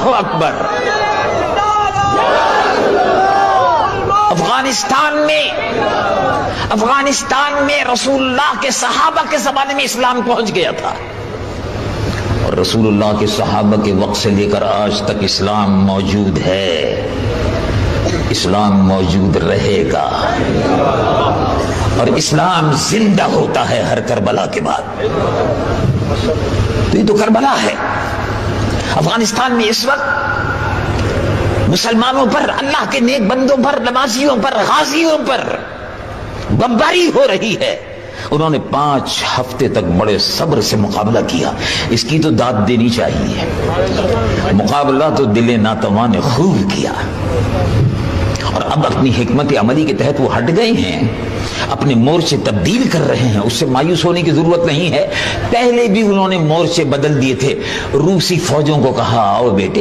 اکبر۔ افغانستان میں رسول اللہ کے صحابہ کے زمانے میں اسلام پہنچ گیا تھا، اور رسول اللہ کے صحابہ کے وقت سے لے کر آج تک اسلام موجود ہے، اسلام موجود رہے گا، اور اسلام زندہ ہوتا ہے ہر کربلا کے بعد۔ تو یہ تو کربلا ہے۔ افغانستان میں اس وقت مسلمانوں پر، اللہ کے نیک بندوں پر، نمازیوں پر، غازیوں پر بمباری ہو رہی ہے۔ انہوں نے 5 ہفتے تک بڑے صبر سے مقابلہ کیا، اس کی تو داد دینی چاہیے۔ مقابلہ تو دل ناتواں نے خوب کیا، اور اب اپنی حکمت عملی کے تحت وہ ہٹ گئے ہیں، اپنے مورچے تبدیل کر رہے ہیں۔ اس سے مایوس ہونے کی ضرورت نہیں ہے، پہلے بھی انہوں نے مورچے بدل دیے تھے۔ روسی فوجوں کو کہا، آؤ بیٹے